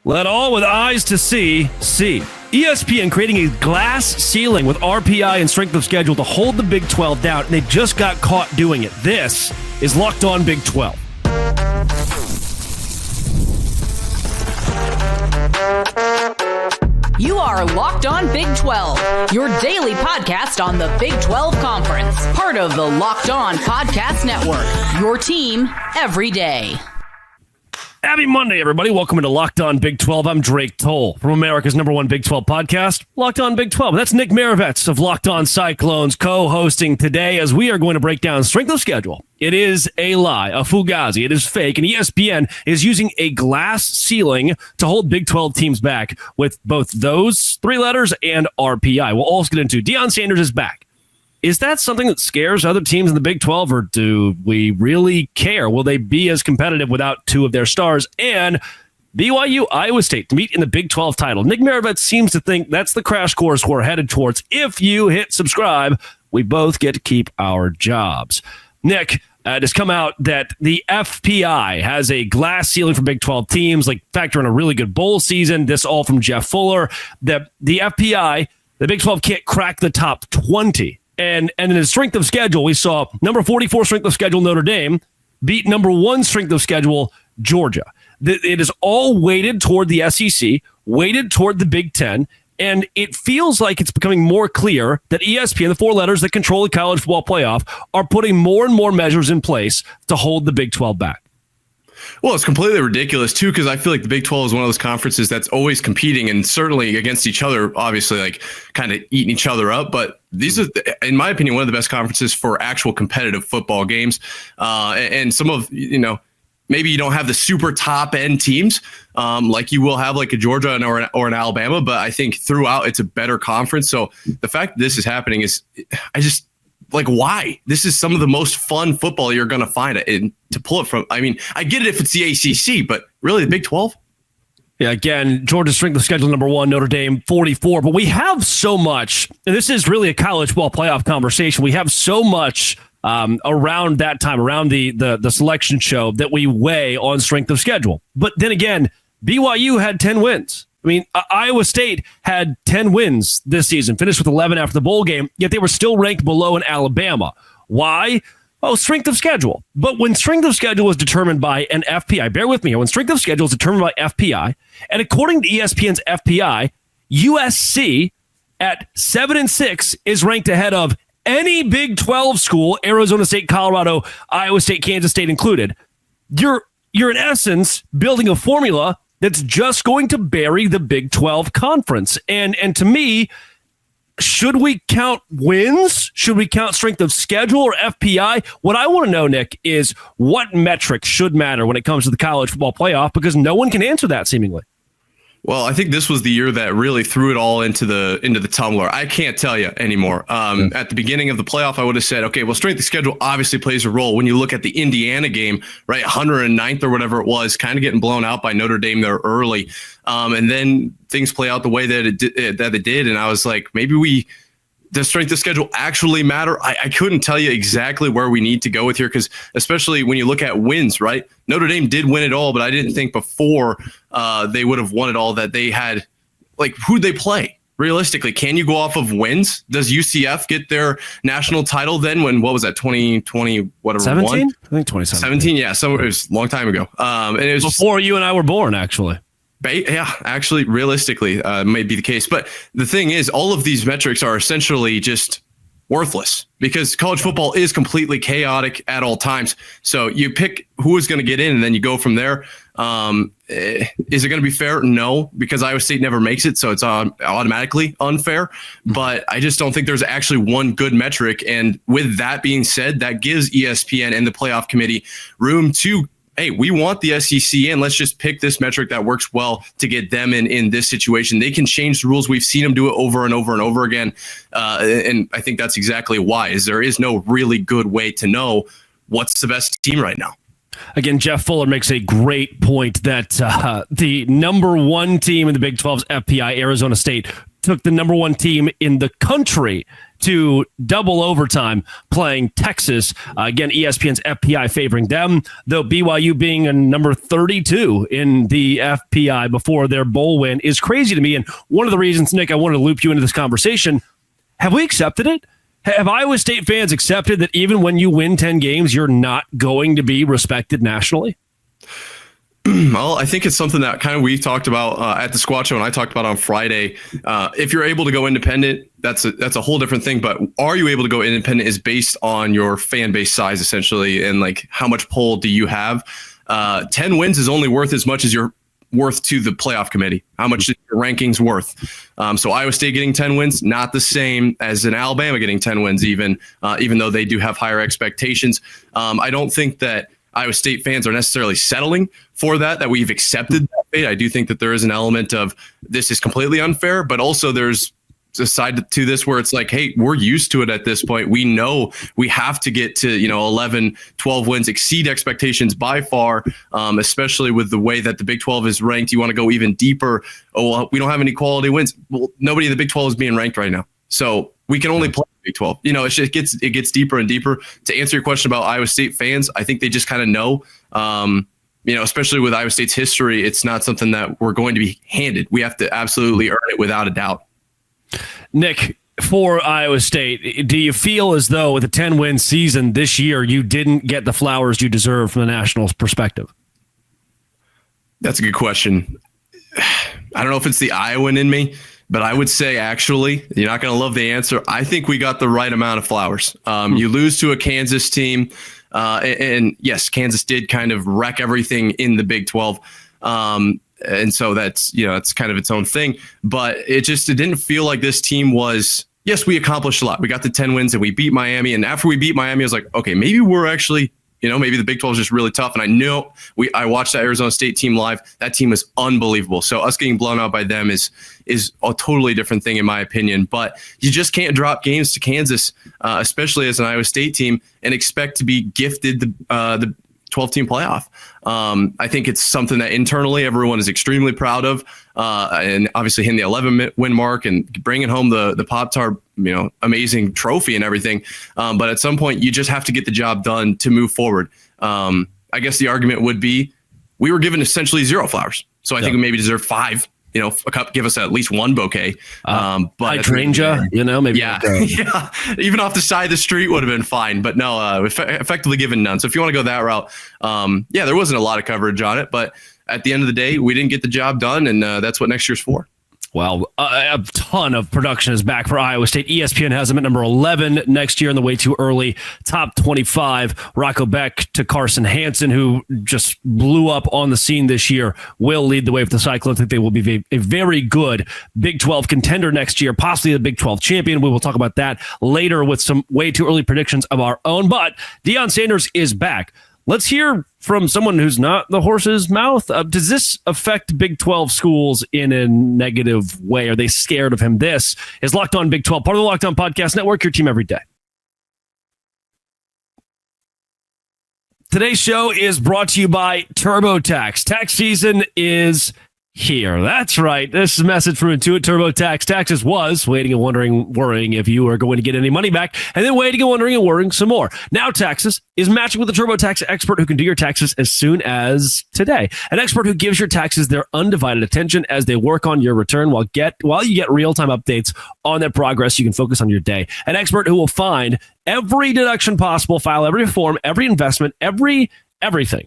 Let all with eyes to see. ESPN creating a glass ceiling with RPI and strength of schedule to hold the Big 12 down, and they just got caught doing it. This is Locked On Big 12. You are Locked On Big 12, your daily podcast on the Big 12 Conference. Part of the Locked On Podcast Network, your team every day. Happy Monday, everybody. Welcome into Locked On Big 12. I'm Drake Toll from America's #1 Big 12 podcast, Locked On Big 12. That's Nick Maravets of Locked On Cyclones co-hosting today as we are going to break down strength of schedule. It is a lie, a fugazi. It is fake, and ESPN is using a glass ceiling to hold Big 12 teams back with both those three letters and RPI. We'll also get into Deion Sanders is back. Is that something that scares other teams in the Big 12, or do we really care? Will they be as competitive without two of their stars? And BYU, Iowa State to meet in the Big 12 title. Nick Maravets seems to think that's the crash course we're headed towards. If you hit subscribe, we both get to keep our jobs. Nick, it has come out that the FPI has a glass ceiling for Big 12 teams, like factor in a really good bowl season. This all from Jeff Fuller. The FPI, the Big 12 can't crack the top 20. And in the strength of schedule, we saw number 44 strength of schedule Notre Dame beat number 1 strength of schedule Georgia. It is all weighted toward the SEC, weighted toward the Big Ten, and it feels like it's becoming more clear that ESPN, the four letters that control the college football playoff, are putting more and more measures in place to hold the Big 12 back. Well, it's completely ridiculous, too, because I feel like the Big 12 is one of those conferences that's always competing and certainly against each other, obviously, like kind of eating each other up. But these are, in my opinion, one of the best conferences for actual competitive football games. And some of, maybe you don't have the super top end teams like you will have like a Georgia or an Alabama. But I think throughout it's a better conference. So the fact that this is happening is like, why? This is some of the most fun football you're going to find and to pull it from. I mean, I get it if it's the ACC, but really the Big 12? Yeah, again, Georgia's strength of schedule number 1, Notre Dame 44. But we have so much, and this is really a college football playoff conversation. We have so much around that time, around the selection show that we weigh on strength of schedule. But then again, BYU had 10 wins. I mean, Iowa State had 10 wins this season, finished with 11 after the bowl game, yet they were still ranked below in Alabama. Why? Oh, strength of schedule. But when strength of schedule is determined by an FPI, bear with me here, when strength of schedule is determined by FPI, and according to ESPN's FPI, USC at 7-6 is ranked ahead of any Big 12 school, Arizona State, Colorado, Iowa State, Kansas State included. You're in essence building a formula that's just going to bury the Big 12 conference. And to me, should we count wins? Should we count strength of schedule or FPI? What I want to know, Nick, is what metrics should matter when it comes to the college football playoff, because no one can answer that seemingly. Well, I think this was the year that really threw it all into the tumbler. I can't tell you anymore. At the beginning of the playoff, I would have said, okay, well, strength of schedule obviously plays a role. When you look at the Indiana game, right, 109th or whatever it was, kind of getting blown out by Notre Dame there early. And then things play out the way that it did. And I was like, maybe does strength of schedule actually matter? I couldn't tell you exactly where we need to go with here, because especially when you look at wins, right? Notre Dame did win it all, but I didn't think before they would have won it all that they had, like, who'd they play? Realistically, can you go off of wins? Does UCF get their national title then when, what was that, 2020, whatever, 17? won? I think 2017. 17, yeah. So it was a long time ago. And it was before you and I were born, actually. Yeah, actually, realistically, may be the case. But the thing is, all of these metrics are essentially just worthless because college football is completely chaotic at all times. So you pick who is going to get in, and then you go from there. Is it going to be fair? No, because Iowa State never makes it, so it's automatically unfair. But I just don't think there's actually one good metric. And with that being said, that gives ESPN and the playoff committee room to, hey, we want the SEC in. Let's just pick this metric that works well to get them in this situation. They can change the rules. We've seen them do it over and over and over again. And I think that's exactly why, is there is no really good way to know what's the best team right now. Again, Jeff Fuller makes a great point that the number 1 team in the Big 12's FPI, Arizona State, took the number 1 team in the country to double overtime playing Texas. Again, ESPN's FPI favoring them, though BYU being a number 32 in the FPI before their bowl win is crazy to me. And one of the reasons, Nick, I wanted to loop you into this conversation, have we accepted it? Have Iowa State fans accepted that even when you win 10 games, you're not going to be respected nationally? Well, I think it's something that kind of we talked about at the Squad Show, and I talked about on Friday. If you're able to go independent, that's a whole different thing. But are you able to go independent is based on your fan base size, essentially, and like how much pull do you have? 10 wins is only worth as much as you're worth to the playoff committee. How much is your rankings worth? So Iowa State getting 10 wins, not the same as an Alabama getting 10 wins, even though they do have higher expectations. I don't think that Iowa State fans are necessarily settling for that we've accepted that fate. I do think that there is an element of this is completely unfair, but also there's a side to this where it's like, hey, we're used to it at this point. We know we have to get to, 11, 12 wins, exceed expectations by far, especially with the way that the Big 12 is ranked. You want to go even deeper. Oh, well, we don't have any quality wins. Well, nobody in the Big 12 is being ranked right now. So we can only play Big 12. It gets deeper and deeper. To answer your question about Iowa State fans, I think they just kind of know, especially with Iowa State's history, it's not something that we're going to be handed. We have to absolutely earn it without a doubt. Nick, for Iowa State, do you feel as though with a 10-win season this year, you didn't get the flowers you deserve from the national perspective? That's a good question. I don't know if it's the Iowan in me, but I would say, actually, you're not going to love the answer. I think we got the right amount of flowers. You lose to a Kansas team, and yes, Kansas did kind of wreck everything in the Big 12. And so that's, it's kind of its own thing. But it didn't feel like this team was, yes, we accomplished a lot. We got the 10 wins and we beat Miami. And after we beat Miami, I was like, okay, maybe we're actually, maybe the Big 12 is just really tough. And I watched that Arizona State team live. That team was unbelievable. So us getting blown out by them is a totally different thing, in my opinion. But you just can't drop games to Kansas, especially as an Iowa State team, and expect to be gifted the 12-team playoff. I think it's something that internally everyone is extremely proud of, and obviously hitting the 11-win mark and bringing home the Pop-Tart, amazing trophy and everything. But at some point, you just have to get the job done to move forward. I guess the argument would be we were given essentially 0 flowers, so I think we maybe deserve 5. A cup, give us at least 1 bouquet. But hydrangea, maybe. Yeah, yeah. Even off the side of the street would have been fine, but no, effectively given none. So if you want to go that route, there wasn't a lot of coverage on it, but at the end of the day, we didn't get the job done, and that's what next year's for. Well, a ton of production is back for Iowa State. ESPN has them at number 11 next year in the way too early. Top 25, Rocco Becht to Carson Hansen, who just blew up on the scene this year, will lead the way for the Cyclones. I think they will be a very good Big 12 contender next year, possibly the Big 12 champion. We will talk about that later with some way too early predictions of our own. But Deion Sanders is back. Let's hear from someone who's not the horse's mouth. Does this affect Big 12 schools in a negative way? Are they scared of him? This is Locked On Big 12, part of the Locked On Podcast Network, your team every day. Today's show is brought to you by TurboTax. Tax season is here. That's right. This is a message from Intuit TurboTax. Taxes was waiting and wondering, worrying if you are going to get any money back, and then waiting and wondering and worrying some more. Now Taxes is matching with a TurboTax expert who can do your taxes as soon as today. An expert who gives your taxes their undivided attention as they work on your return while you get real-time updates on their progress. You can focus on your day. An expert who will find every deduction possible, file every form, every investment, everything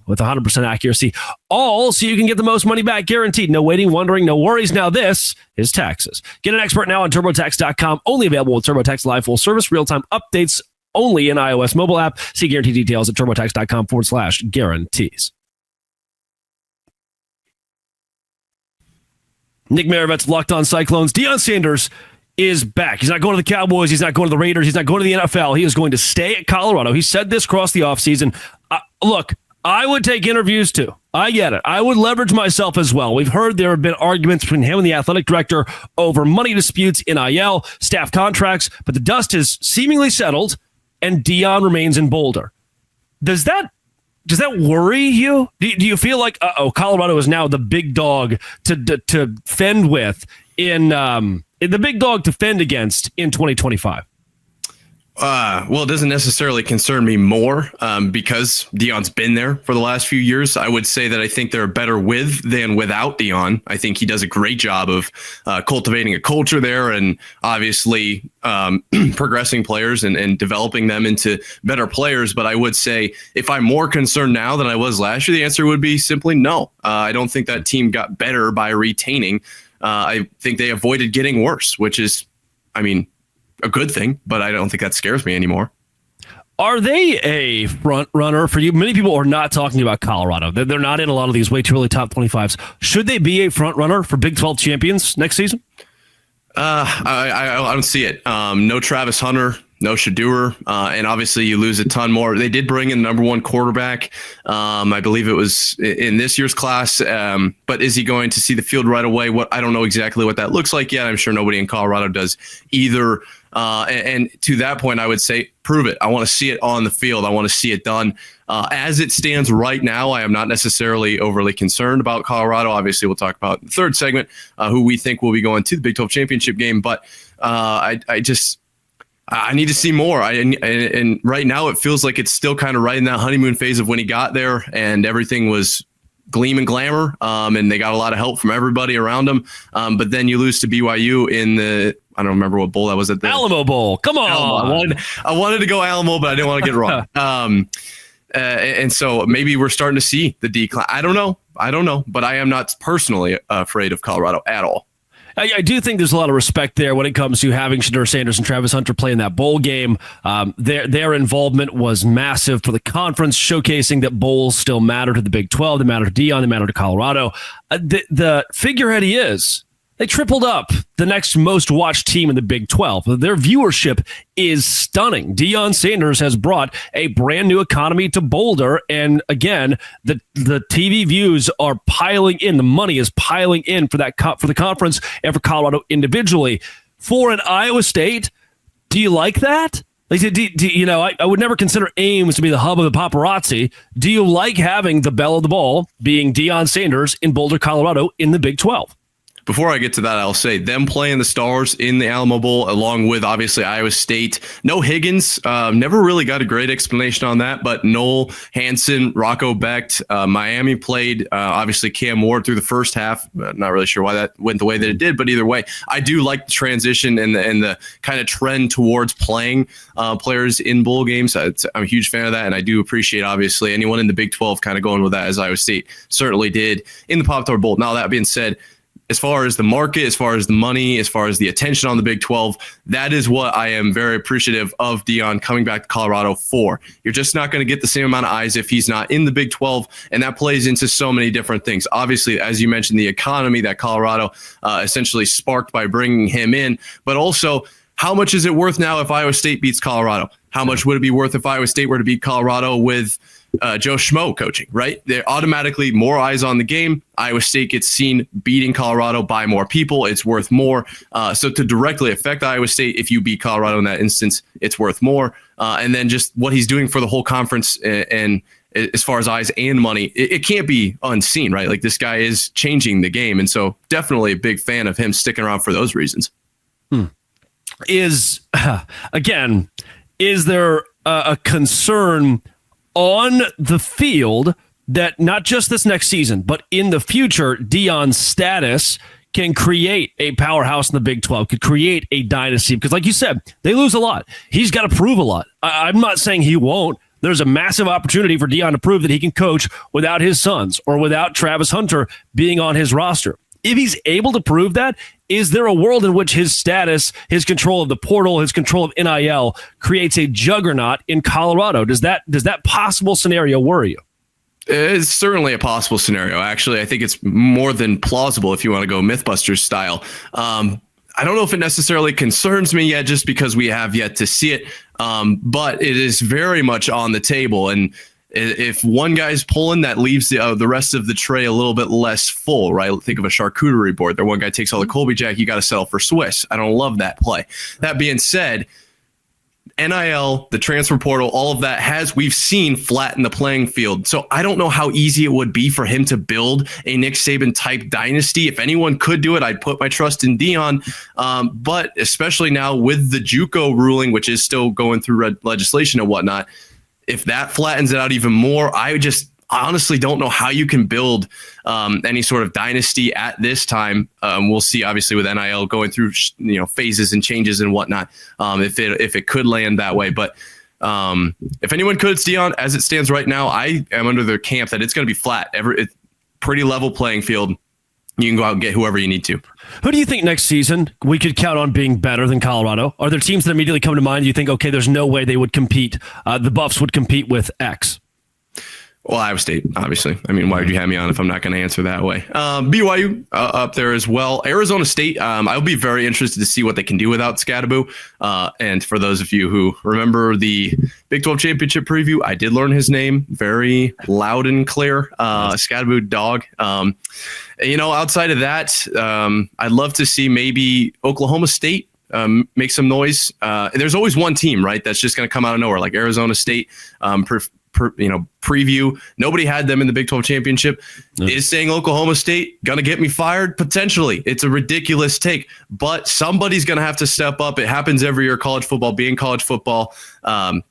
with 100% accuracy, all so you can get the most money back guaranteed. No waiting, wondering, no worries. Now this is Taxes. Get an expert now on TurboTax.com. Only available with TurboTax Live full service, real-time updates only in iOS mobile app. See guarantee details at TurboTax.com/guarantees. Nick Maravet's Locked On Cyclones. Deion Sanders is back. He's not going to the Cowboys. He's not going to the Raiders. He's not going to the NFL. He is going to stay at Colorado. He said this across the offseason. Look, I would take interviews too. I get it. I would leverage myself as well. We've heard there have been arguments between him and the athletic director over money disputes, NIL, staff contracts, but the dust has seemingly settled and Deion remains in Boulder. Does that worry you? Do you feel like, Colorado is now the big dog to fend with in the big dog to fend against in 2025? Well, it doesn't necessarily concern me more because Deion's been there for the last few years. I would say that I think they're better with than without Deion. I think he does a great job of cultivating a culture there and obviously progressing players and developing them into better players. But I would say if I'm more concerned now than I was last year, the answer would be simply no. I don't think that team got better by retaining. I think they avoided getting worse, which is, a good thing, but I don't think that scares me anymore. Are they a front runner for you? Many people are not talking about Colorado. They're not in a lot of these way too early top 25s. Should they be a front runner for Big 12 champions next season? I don't see it. No Travis Hunter, no Shedeur, and obviously you lose a ton more. They did bring in the number one quarterback. I believe it was in this year's class. But is he going to see the field right away? I don't know exactly what that looks like yet. I'm sure nobody in Colorado does either. And to that point, I would say, prove it. I want to see it on the field. I want to see it done. As it stands right now, I am not necessarily overly concerned about Colorado. Obviously, we'll talk about in the third segment, who we think will be going to the Big 12 championship game. But I need to see more. And right now it feels like it's still kind of right in that honeymoon phase of when he got there and everything was gleam and glamour. And they got a lot of help from everybody around them. But then you lose to BYU in the, I don't remember what bowl that was at. The Alamo Bowl. Come on. Alamo. I wanted to go Alamo, but I didn't want to get it wrong. And so maybe we're starting to see the decline. I don't know, but I am not personally afraid of Colorado at all. I do think there's a lot of respect there when it comes to having Shedeur Sanders and Travis Hunter play in that bowl game. Their involvement was massive for the conference, showcasing that bowls still matter to the Big 12. They matter to Deion. They matter to Colorado. The figurehead he is, they tripled up the next most watched team in the Big 12. Their viewership is stunning. Deion Sanders has brought a brand new economy to Boulder. And again, the TV views are piling in. The money is piling in for the conference and for Colorado individually. For an Iowa State, do you like that? Like, I would never consider Ames to be the hub of the paparazzi. Do you like having the belle of the ball being Deion Sanders in Boulder, Colorado in the Big 12? Before I get to that, I'll say them playing the Stars in the Alamo Bowl, along with obviously Iowa State. No Higgins, never really got a great explanation on that, but Noel, Hansen, Rocco Becht, Miami played obviously Cam Ward through the first half. Not really sure why that went the way that it did, but either way, I do like the transition and the kind of trend towards playing players in bowl games. I'm a huge fan of that, and I do appreciate obviously anyone in the Big 12 kind of going with that, as Iowa State certainly did in the Pop-Tarts Bowl. Now, that being said, as far as the market, as far as the money, as far as the attention on the Big 12, that is what I am very appreciative of Deion coming back to Colorado for. You're just not going to get the same amount of eyes if he's not in the Big 12, and that plays into so many different things. Obviously, as you mentioned, the economy that Colorado essentially sparked by bringing him in, but also how much is it worth now if Iowa State beats Colorado? How much would it be worth if Iowa State were to beat Colorado with Joe Schmo coaching, right? They're automatically more eyes on the game. Iowa State gets seen beating Colorado by more people. It's worth more. So to directly affect Iowa State, if you beat Colorado in that instance, it's worth more. And then just what he's doing for the whole conference and as far as eyes and money, it can't be unseen, right? Like, this guy is changing the game. And so definitely a big fan of him sticking around for those reasons. Is there a concern on the field that not just this next season, but in the future, Deion's status can create a powerhouse in the Big 12, could create a dynasty? Because like you said, they lose a lot. He's got to prove a lot. I'm not saying he won't. There's a massive opportunity for Deion to prove that he can coach without his sons or without Travis Hunter being on his roster. If he's able to prove that, is there a world in which his status, his control of the portal, his control of NIL creates a juggernaut in Colorado? Does that possible scenario worry you? It's certainly a possible scenario. Actually, I think it's more than plausible if you want to go Mythbusters style. I don't know if it necessarily concerns me yet, just because we have yet to see it. But it is very much on the table. And if one guy's pulling, that leaves the rest of the tray a little bit less full, right? Think of a charcuterie board. There, one guy takes all the Colby Jack, you got to settle for Swiss. I don't love that play. That being said, NIL, the transfer portal, all of that we've seen flatten the playing field. So I don't know how easy it would be for him to build a Nick Saban type dynasty. If anyone could do it, I'd put my trust in Deion. But especially now with the JUCO ruling, which is still going through legislation and whatnot, if that flattens it out even more, I honestly don't know how you can build any sort of dynasty at this time. We'll see, obviously, with NIL going through phases and changes and whatnot, if it could land that way. But if anyone could, it's Deion. As it stands right now, I am under the camp that it's going to be flat. It's pretty level playing field. You can go out and get whoever you need to. Who do you think next season we could count on being better than Colorado? Are there teams that immediately come to mind? You think, okay, there's no way they would compete. The Buffs would compete with X. Well, Iowa State, obviously. I mean, why would you have me on if I'm not going to answer that way? BYU up there as well. Arizona State, I'll be very interested to see what they can do without Scadaboo. And for those of you who remember the Big 12 Championship preview, I did learn his name very loud and clear, Scadaboo Dog. Outside of that, I'd love to see maybe Oklahoma State make some noise. There's always one team, right, that's just going to come out of nowhere, like Arizona State. Preview. Nobody had them in the Big 12 Championship. Is saying Oklahoma State going to get me fired? Potentially. It's a ridiculous take, but somebody's going to have to step up. It happens every year, college football being college football.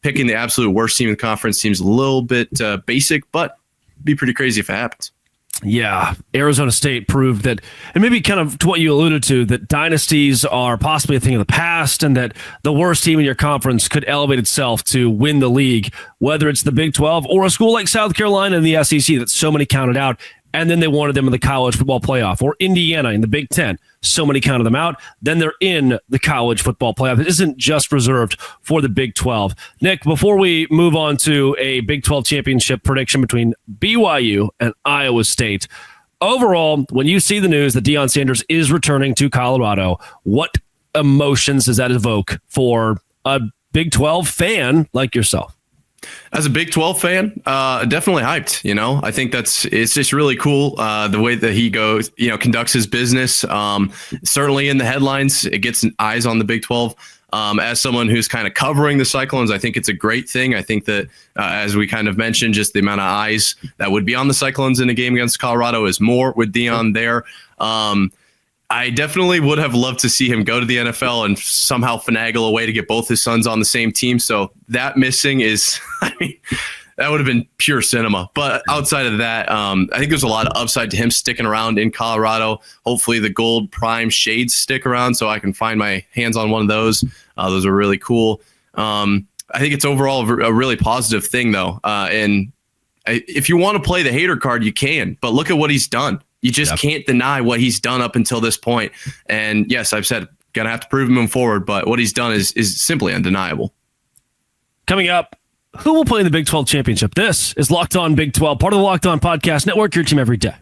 Picking the absolute worst team in the conference seems a little bit basic, but it'd be pretty crazy if it happens. Yeah, Arizona State proved that, and maybe kind of to what you alluded to, that dynasties are possibly a thing of the past and that the worst team in your conference could elevate itself to win the league, whether it's the Big 12 or a school like South Carolina in the SEC that so many counted out, and then they wanted them in the college football playoff, or Indiana in the Big 10. So many counted them out. Then they're in the college football playoff. It isn't just reserved for the Big 12. Nick, before we move on to a Big 12 championship prediction between BYU and Iowa State, overall, when you see the news that Deion Sanders is returning to Colorado, what emotions does that evoke for a Big 12 fan like yourself? As a Big 12 fan, definitely hyped. I think it's just really cool the way that he goes, conducts his business. Certainly in the headlines, it gets eyes on the Big 12. As someone who's kind of covering the Cyclones, I think it's a great thing. I think that, as we kind of mentioned, just the amount of eyes that would be on the Cyclones in a game against Colorado is more with Deion there. I definitely would have loved to see him go to the NFL and somehow finagle a way to get both his sons on the same team. So that missing is, that would have been pure cinema. But outside of that, I think there's a lot of upside to him sticking around in Colorado. Hopefully the gold prime shades stick around so I can find my hands on one of those. Those are really cool. I think it's overall a really positive thing, though. And if you want to play the hater card, you can. But look at what he's done. You just can't deny what he's done up until this point. And yes, I've said, gonna have to prove him forward, but what he's done is simply undeniable. Coming up, who will play in the Big 12 Championship? This is Locked On Big 12, part of the Locked On Podcast Network, your team every day.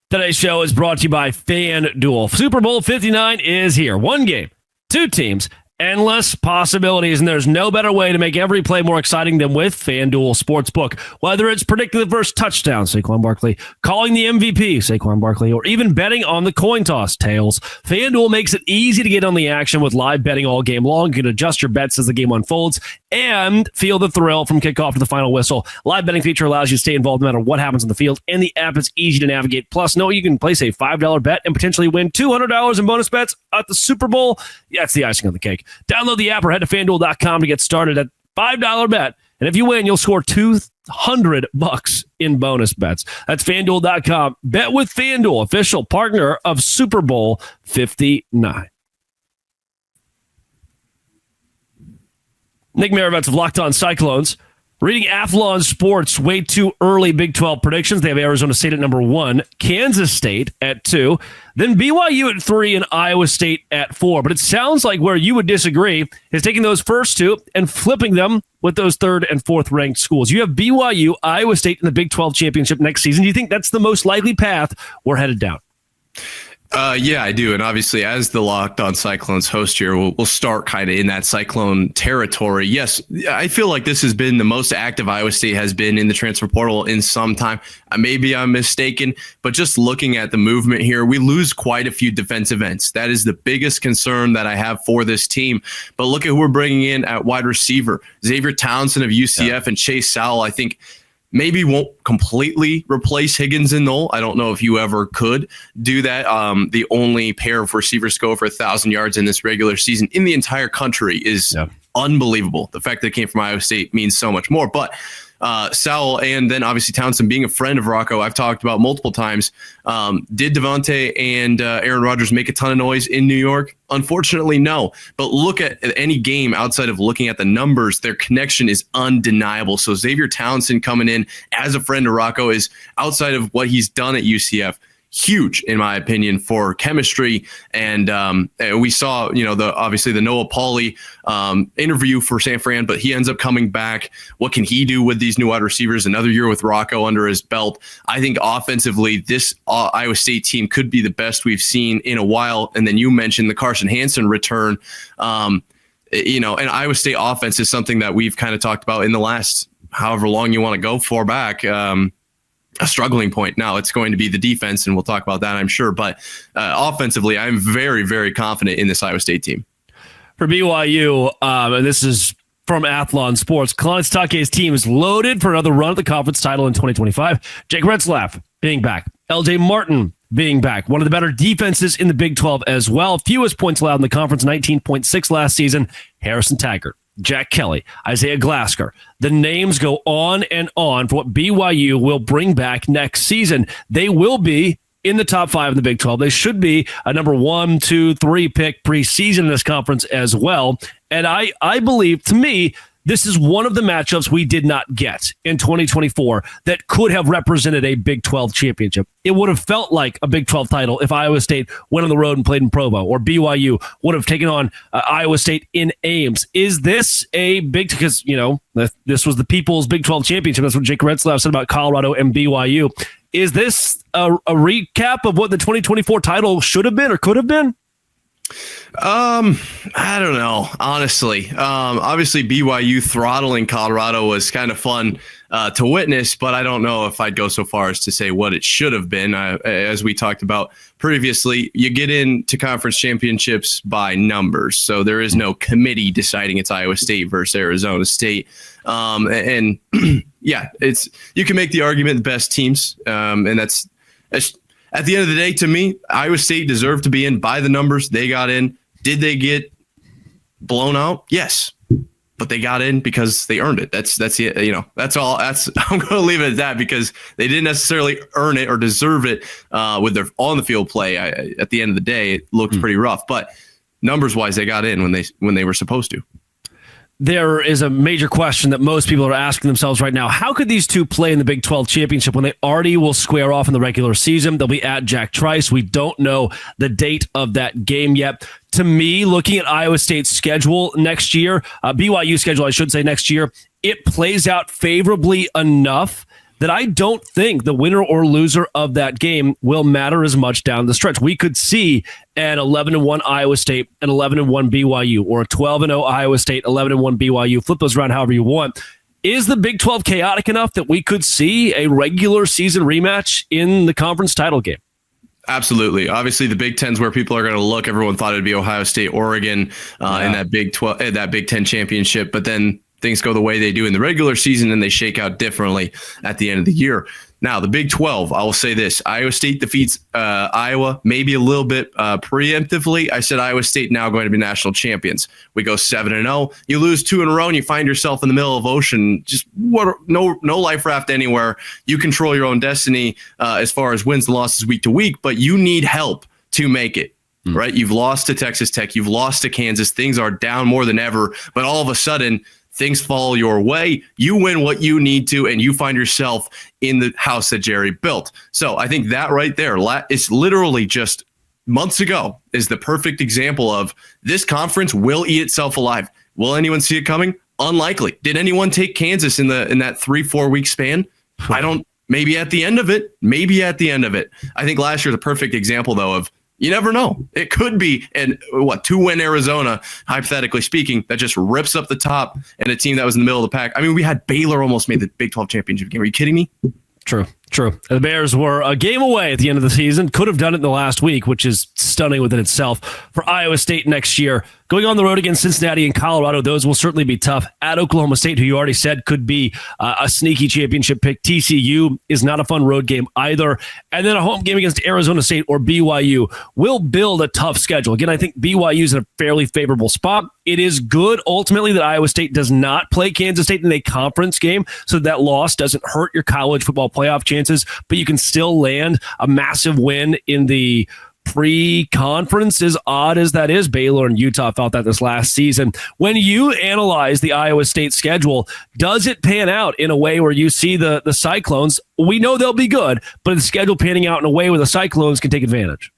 Today's show is brought to you by FanDuel. Super Bowl 59 is here. One game, two teams, endless possibilities, and there's no better way to make every play more exciting than with FanDuel Sportsbook. Whether it's predicting the first touchdown, Saquon Barkley, calling the MVP, Saquon Barkley, or even betting on the coin toss, tails, FanDuel makes it easy to get on the action with live betting all game long. You can adjust your bets as the game unfolds and feel the thrill from kickoff to the final whistle. Live betting feature allows you to stay involved no matter what happens on the field, and the app is easy to navigate. Plus, know you can place a $5 bet and potentially win $200 in bonus bets at the Super Bowl. Yeah, it's the icing on the cake. Download the app or head to FanDuel.com to get started at $5 bet. And if you win, you'll score $200 in bonus bets. That's FanDuel.com. Bet with FanDuel, official partner of Super Bowl 59. Nick Maravets of Locked On Cyclones. Reading Athlon Sports way too early Big 12 predictions. They have Arizona State at number 1, Kansas State at 2, then BYU at 3, and Iowa State at 4. But it sounds like where you would disagree is taking those first two and flipping them with those 3rd and 4th ranked schools. You have BYU, Iowa State in the Big 12 championship next season. Do you think that's the most likely path we're headed down? Yeah, I do. And obviously, as the Locked On Cyclones host here, we'll start kind of in that Cyclone territory. Yes, I feel like this has been the most active Iowa State has been in the transfer portal in some time. Maybe I'm mistaken, but just looking at the movement here, we lose quite a few defensive ends. That is the biggest concern that I have for this team. But look at who we're bringing in at wide receiver. Xavier Townsend of UCF and Chase Sowell, I think, maybe won't completely replace Higgins and Knoll. I don't know if you ever could do that. The only pair of receivers go for 1,000 yards in this regular season in the entire country is unbelievable. The fact that it came from Iowa State means so much more. But Sowell and then obviously Townsend being a friend of Rocco, I've talked about multiple times. Did Devontae and Aaron Rodgers make a ton of noise in New York? Unfortunately, no. But look at any game outside of looking at the numbers, their connection is undeniable. So Xavier Townsend coming in as a friend of Rocco is, outside of what he's done at UCF, huge, in my opinion, for chemistry. And we saw, obviously the Noah Pauley interview for San Fran, but he ends up coming back. What can he do with these new wide receivers? Another year with Rocco under his belt. I think offensively, this Iowa State team could be the best we've seen in a while. And then you mentioned the Carson Hansen return. And Iowa State offense is something that we've kind of talked about in the last however long you want to go for back. A struggling point. Now it's going to be the defense, and we'll talk about that, I'm sure. But offensively, I'm very, very confident in this Iowa State team. For BYU, and this is from Athlon Sports, Kalani Sitake's team is loaded for another run at the conference title in 2025. Jake Retzlaff being back. LJ Martin being back. One of the better defenses in the Big 12 as well. Fewest points allowed in the conference, 19.6 last season. Harrison Taggart, Jack Kelly, Isaiah Glasker. The names go on and on for what BYU will bring back next season. They will be in the top 5 in the Big 12. They should be a number 1, 2, 3 pick preseason in this conference as well. And I believe, to me, this is one of the matchups we did not get in 2024 that could have represented a Big 12 championship. It would have felt like a Big 12 title if Iowa State went on the road and played in Provo, or BYU would have taken on Iowa State in Ames. Is this a big, because, this was the People's Big 12 Championship. That's what Jake Retzlaff said about Colorado and BYU. Is this a recap of what the 2024 title should have been or could have been? I don't know, honestly. Obviously BYU throttling Colorado was kind of fun to witness, but I don't know if I'd go so far as to say what it should have been. As we talked about previously, you get into conference championships by numbers. So there is no committee deciding it's Iowa State versus Arizona State. And yeah, you can make the argument the best teams. And that's at the end of the day, to me, Iowa State deserved to be in by the numbers. They got in. Did they get blown out? Yes, but they got in because they earned it. That's it. That's all. I'm going to leave it at that, because they didn't necessarily earn it or deserve it with their on the field play. At the end of the day, it looked pretty rough, but numbers wise, they got in when they were supposed to. There is a major question that most people are asking themselves right now. How could these two play in the Big 12 championship when they already will square off in the regular season? They'll be at Jack Trice. We don't know the date of that game yet. To me, looking at Iowa State's schedule next year, BYU schedule, I should say next year, it plays out favorably enough that I don't think the winner or loser of that game will matter as much down the stretch. We could see an 11-1 Iowa State, an 11-1 BYU, or a 12-0 Iowa State, 11-1 BYU. Flip those around however you want. Is the Big 12 chaotic enough that we could see a regular season rematch in the conference title game? Absolutely. Obviously, the Big Ten's where people are going to look. Everyone thought it'd be Ohio State, Oregon in that Big 12, that Big Ten championship, but then things go the way they do in the regular season and they shake out differently at the end of the year. Now, the Big 12, I will say this. Iowa State defeats Iowa, maybe a little bit preemptively. I said Iowa State now going to be national champions. We go 7-0. You lose 2 in a row and you find yourself in the middle of ocean. Just no life raft anywhere. You control your own destiny as far as wins and losses week to week, but you need help to make it. Right? You've lost to Texas Tech. You've lost to Kansas. Things are down more than ever, but all of a sudden, things fall your way. You win what you need to, and you find yourself in the house that Jerry built. So I think that right there, it's literally just months ago, is the perfect example of this conference will eat itself alive. Will anyone see it coming? Unlikely. Did anyone take Kansas in that 3-4 week span? Maybe at the end of it. I think last year's a perfect example, though, of You never know. It could be an 2-win Arizona, hypothetically speaking, that just rips up the top and a team that was in the middle of the pack. I mean, we had Baylor almost made the Big 12 championship game. Are you kidding me? True. The Bears were a game away at the end of the season. Could have done it in the last week, which is stunning within itself. For Iowa State next year, going on the road against Cincinnati and Colorado, those will certainly be tough. At Oklahoma State, who you already said could be a sneaky championship pick. TCU is not a fun road game either. And then a home game against Arizona State or BYU will build a tough schedule. Again, I think BYU is in a fairly favorable spot. It is good ultimately that Iowa State does not play Kansas State in a conference game, so that loss doesn't hurt your college football playoff chances, but you can still land a massive win in the pre-conference, as odd as that is. Baylor and Utah felt that this last season. When you analyze the Iowa State schedule, does it pan out in a way where you see the Cyclones? We know they'll be good, but the schedule panning out in a way where the Cyclones can take advantage.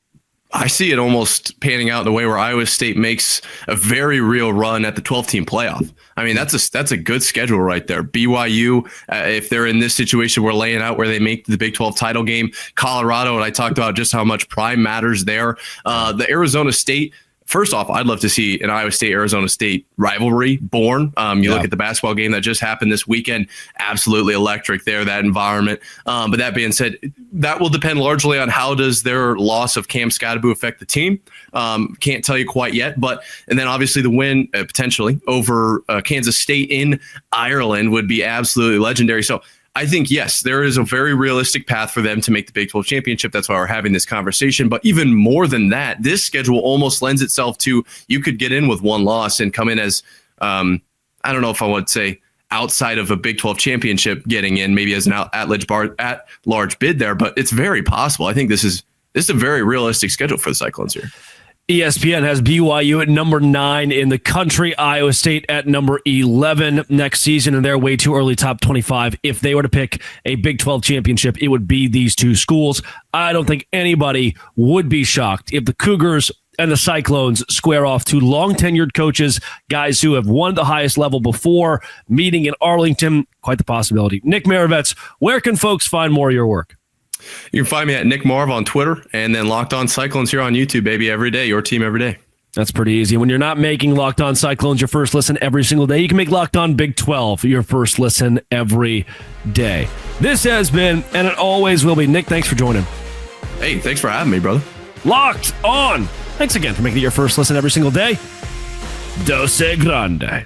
I see it almost panning out in a way where Iowa State makes a very real run at the 12-team playoff. I mean, that's a good schedule right there. BYU, if they're in this situation we're laying out where they make the Big 12 title game. Colorado, and I talked about just how much prime matters there. The Arizona State. First off, I'd love to see an Iowa State-Arizona State rivalry born. Look at the basketball game that just happened this weekend. Absolutely electric there, that environment. But that being said, that will depend largely on how does their loss of Cam Scottaboo affect the team. Can't tell you quite yet. And then obviously the win potentially over Kansas State in Ireland would be absolutely legendary. So I think, yes, there is a very realistic path for them to make the Big 12 championship. That's why we're having this conversation. But even more than that, this schedule almost lends itself to you could get in with one loss and come in as, I don't know if I would say outside of a Big 12 championship getting in, maybe as an at-large bid there. But it's very possible. I think this is a very realistic schedule for the Cyclones here. ESPN has BYU at number 9 in the country, Iowa State at number 11 next season, and they're way too early top 25. If they were to pick a Big 12 championship, it would be these two schools. I don't think anybody would be shocked if the Cougars and the Cyclones square off, two long-tenured coaches, guys who have won at the highest level before, meeting in Arlington. Quite the possibility. Nick Maravets, where can folks find more of your work? You can find me at Nick Marv on Twitter, and then Locked On Cyclones here on YouTube, baby, every day. Your team every day. That's pretty easy. When you're not making Locked On Cyclones your first listen every single day, you can make Locked On Big 12 your first listen every day. This has been, and it always will be, Nick, thanks for joining. Hey, thanks for having me, brother. Locked On. Thanks again for making it your first listen every single day. Dose Grande.